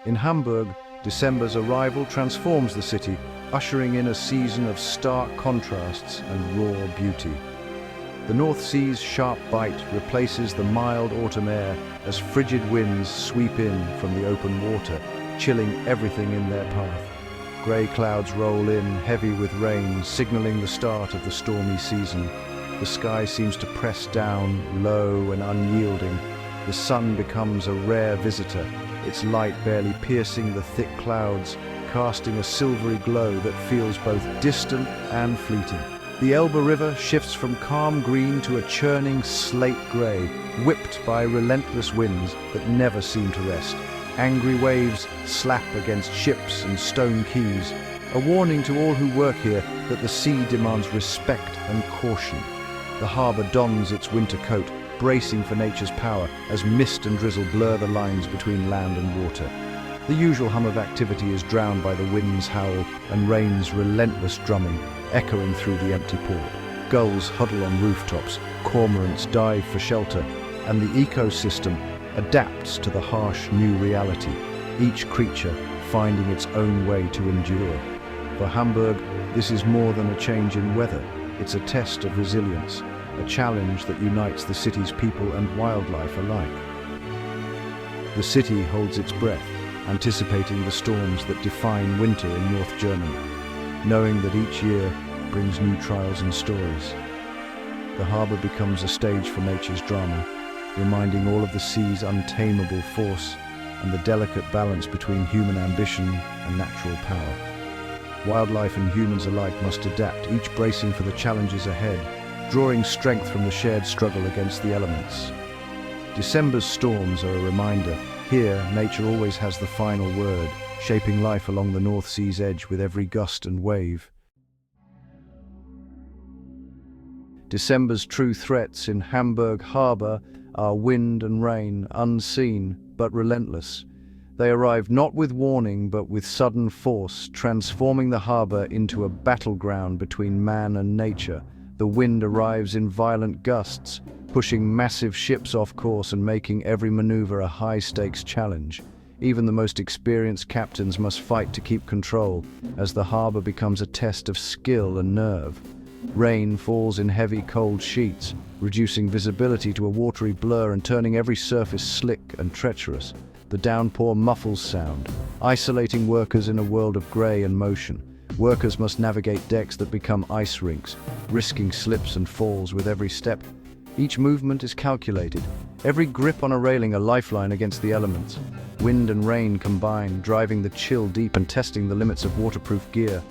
In Hamburg, December's arrival transforms the city, ushering in a season of stark contrasts and raw beauty. The North Sea's sharp bite replaces the mild autumn air as frigid winds sweep in from the open water, chilling everything in their path. Grey clouds roll in, heavy with rain, signaling the start of the stormy season. The sky seems to press down, low and unyielding. The sun becomes a rare visitor, its light barely piercing the thick clouds, casting a silvery glow that feels both distant and fleeting. The Elbe River shifts from calm green to a churning slate grey, whipped by relentless winds that never seem to rest. Angry waves slap against ships and stone quays, a warning to all who work here that the sea demands respect and caution. The harbour dons its winter coat, bracing for nature's power as mist and drizzle blur the lines between land and water. The usual hum of activity is drowned by the wind's howl and rain's relentless drumming, echoing through the empty port. Gulls huddle on rooftops, cormorants dive for shelter, and the ecosystem adapts to the harsh new reality, each creature finding its own way to endure. For Hamburg, this is more than a change in weather. It's a test of resilience, a challenge that unites the city's people and wildlife alike. The city holds its breath, anticipating the storms that define winter in North Germany, knowing that each year brings new trials and stories. The harbour becomes a stage for nature's drama, reminding all of the sea's untamable force and the delicate balance between human ambition and natural power. Wildlife and humans alike must adapt, each bracing for the challenges ahead, drawing strength from the shared struggle against the elements. December's storms are a reminder. Here, nature always has the final word, shaping life along the North Sea's edge with every gust and wave. December's true threats in Hamburg harbour are wind and rain, unseen but relentless. They arrive not with warning but with sudden force, transforming the harbour into a battleground between man and nature. The wind arrives in violent gusts, pushing massive ships off course and making every maneuver a high-stakes challenge. Even the most experienced captains must fight to keep control, as the harbour becomes a test of skill and nerve. Rain falls in heavy, cold sheets, reducing visibility to a watery blur and turning every surface slick and treacherous. The downpour muffles sound, isolating workers in a world of grey and motion. Workers must navigate decks that become ice rinks, risking slips and falls with every step. Each movement is calculated, every grip on a railing a lifeline against the elements. Wind and rain combine, driving the chill deep and testing the limits of waterproof gear.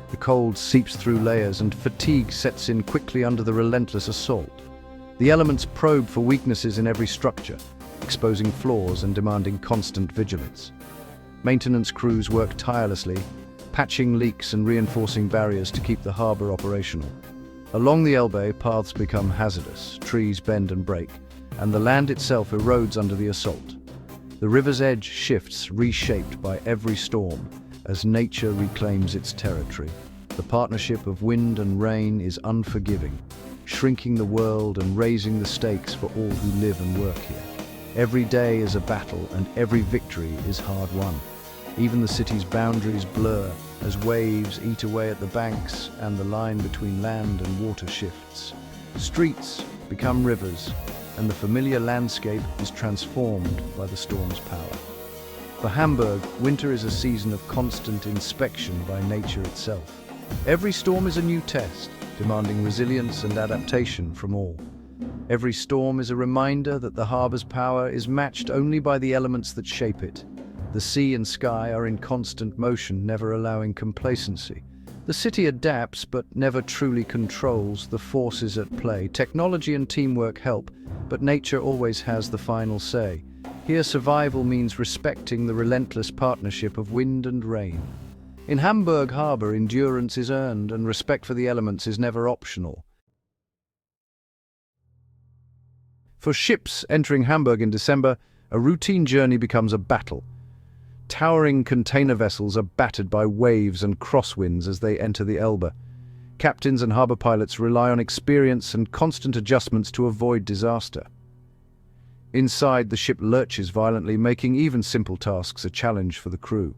The cold seeps through layers and fatigue sets in quickly under the relentless assault. The elements probe for weaknesses in every structure, exposing flaws and demanding constant vigilance. Maintenance crews work tirelessly, patching leaks and reinforcing barriers to keep the harbour operational. Along the Elbe, paths become hazardous, trees bend and break, and the land itself erodes under the assault. The river's edge shifts, reshaped by every storm, as nature reclaims its territory. The partnership of wind and rain is unforgiving, shrinking the world and raising the stakes for all who live and work here. Every day is a battle, and every victory is hard won. Even the city's boundaries blur as waves eat away at the banks and the line between land and water shifts. Streets become rivers, and the familiar landscape is transformed by the storm's power. For Hamburg, winter is a season of constant inspection by nature itself. Every storm is a new test, demanding resilience and adaptation from all. Every storm is a reminder that the harbour's power is matched only by the elements that shape it. The sea and sky are in constant motion, never allowing complacency. The city adapts but never truly controls the forces at play. Technology and teamwork help, but nature always has the final say. Here, survival means respecting the relentless partnership of wind and rain. In Hamburg harbour, endurance is earned and respect for the elements is never optional. For ships entering Hamburg in December, a routine journey becomes a battle. Towering container vessels are battered by waves and crosswinds as they enter the Elbe. Captains and harbour pilots rely on experience and constant adjustments to avoid disaster. Inside, the ship lurches violently, making even simple tasks a challenge for the crew.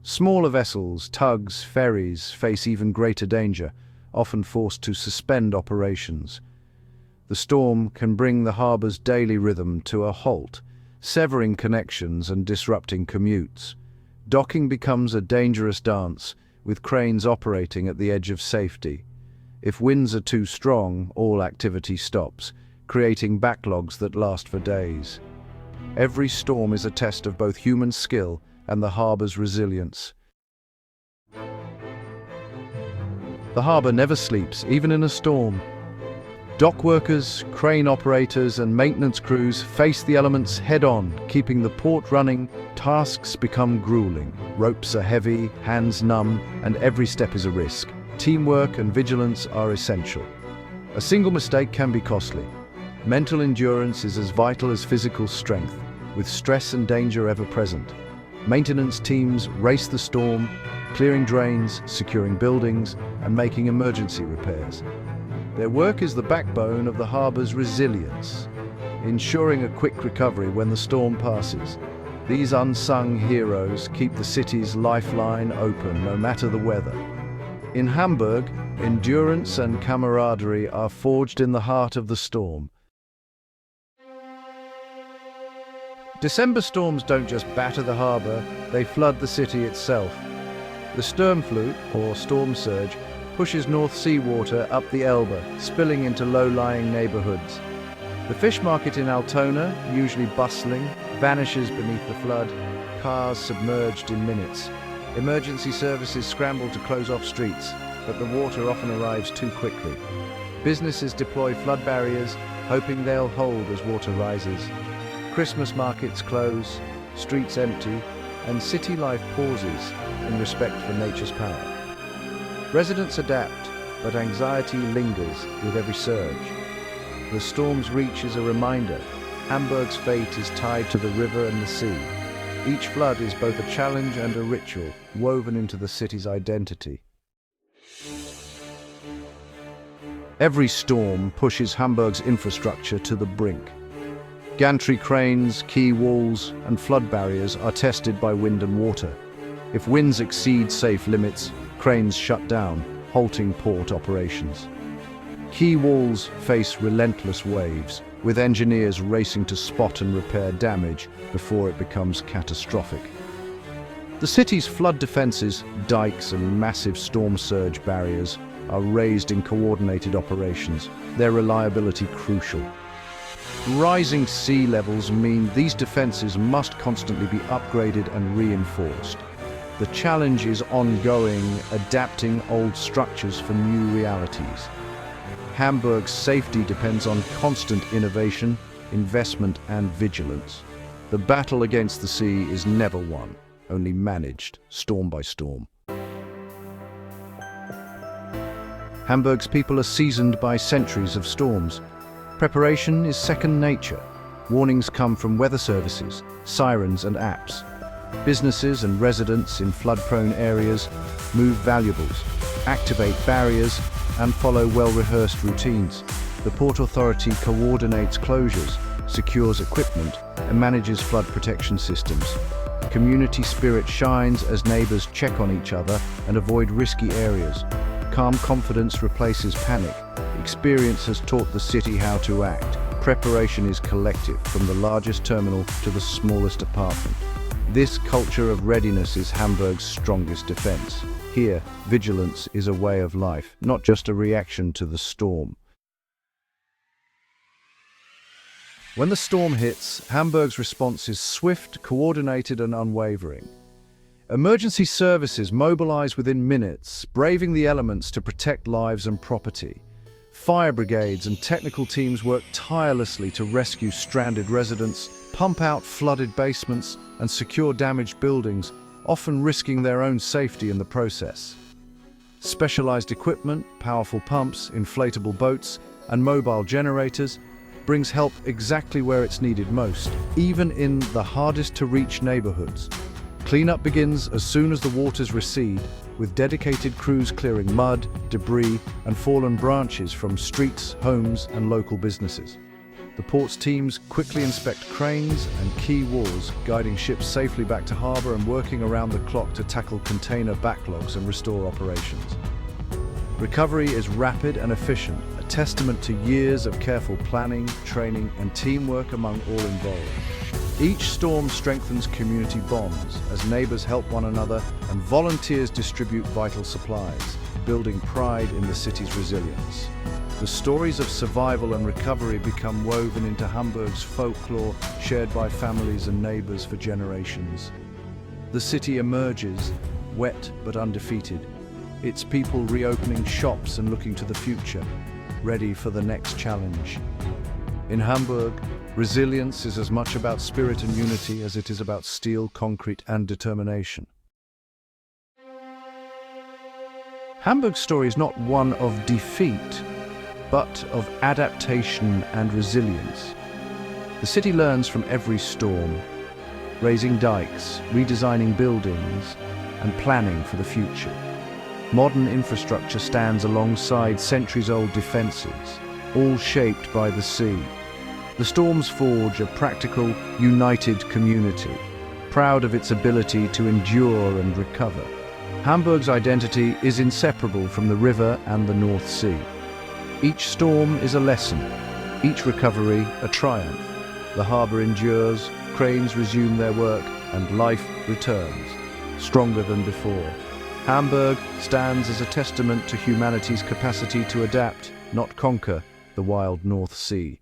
Smaller vessels, tugs, ferries face even greater danger, often forced to suspend operations. The storm can bring the harbor's daily rhythm to a halt, severing connections and disrupting commutes. Docking becomes a dangerous dance, with cranes operating at the edge of safety. If winds are too strong, all activity stops, creating backlogs that last for days. Every storm is a test of both human skill and the harbor's resilience. The harbor never sleeps, even in a storm. Dock workers, crane operators, and maintenance crews face the elements head-on, keeping the port running. Tasks become grueling. Ropes are heavy, hands numb, and every step is a risk. Teamwork and vigilance are essential. A single mistake can be costly. Mental endurance is as vital as physical strength, with stress and danger ever present. Maintenance teams race the storm, clearing drains, securing buildings, and making emergency repairs. Their work is the backbone of the harbor's resilience, ensuring a quick recovery when the storm passes. These unsung heroes keep the city's lifeline open no matter the weather. In Hamburg, endurance and camaraderie are forged in the heart of the storm. December storms don't just batter the harbour, they flood the city itself. The Sturmflut, or storm surge, pushes North Sea water up the Elbe, spilling into low-lying neighbourhoods. The fish market in Altona, usually bustling, vanishes beneath the flood, cars submerged in minutes. Emergency services scramble to close off streets, but the water often arrives too quickly. Businesses deploy flood barriers, hoping they'll hold as water rises. Christmas markets close, streets empty, and city life pauses in respect for nature's power. Residents adapt, but anxiety lingers with every surge. The storm's reach is a reminder. Hamburg's fate is tied to the river and the sea. Each flood is both a challenge and a ritual, woven into the city's identity. Every storm pushes Hamburg's infrastructure to the brink. Gantry cranes, quay walls, and flood barriers are tested by wind and water. If winds exceed safe limits, cranes shut down, halting port operations. Quay walls face relentless waves, with engineers racing to spot and repair damage before it becomes catastrophic. The city's flood defenses, dikes, and massive storm surge barriers are raised in coordinated operations, their reliability crucial. Rising sea levels mean these defenses must constantly be upgraded and reinforced. The challenge is ongoing, adapting old structures for new realities. Hamburg's safety depends on constant innovation, investment, and vigilance. The battle against the sea is never won, only managed, storm by storm. Hamburg's people are seasoned by centuries of storms. Preparation is second nature. Warnings come from weather services, sirens and apps. Businesses and residents in flood-prone areas move valuables, activate barriers, and follow well-rehearsed routines. The Port Authority coordinates closures, secures equipment, and manages flood protection systems. Community spirit shines as neighbors check on each other and avoid risky areas. Calm confidence replaces panic. Experience has taught the city how to act. Preparation is collective, from the largest terminal to the smallest apartment. This culture of readiness is Hamburg's strongest defense. Here, vigilance is a way of life, not just a reaction to the storm. When the storm hits, Hamburg's response is swift, coordinated, and unwavering. Emergency services mobilize within minutes, braving the elements to protect lives and property. Fire brigades and technical teams work tirelessly to rescue stranded residents, pump out flooded basements, and secure damaged buildings, often risking their own safety in the process. Specialized equipment, powerful pumps, inflatable boats, and mobile generators brings help exactly where it's needed most, even in the hardest-to-reach neighborhoods. Cleanup begins as soon as the waters recede, with dedicated crews clearing mud, debris, and fallen branches from streets, homes, and local businesses. The port's teams quickly inspect cranes and key walls, guiding ships safely back to harbor and working around the clock to tackle container backlogs and restore operations. Recovery is rapid and efficient, a testament to years of careful planning, training, and teamwork among all involved. Each storm strengthens community bonds as neighbors help one another and volunteers distribute vital supplies, building pride in the city's resilience. The stories of survival and recovery become woven into Hamburg's folklore, shared by families and neighbors for generations. The city emerges, wet but undefeated, its people reopening shops and looking to the future, ready for the next challenge. In Hamburg, resilience is as much about spirit and unity as it is about steel, concrete, and determination. Hamburg's story is not one of defeat, but of adaptation and resilience. The city learns from every storm, raising dikes, redesigning buildings, and planning for the future. Modern infrastructure stands alongside centuries-old defenses, all shaped by the sea. The storms forge a practical, united community, proud of its ability to endure and recover. Hamburg's identity is inseparable from the river and the North Sea. Each storm is a lesson, each recovery a triumph. The harbor endures, cranes resume their work, and life returns, stronger than before. Hamburg stands as a testament to humanity's capacity to adapt, not conquer, the wild North Sea.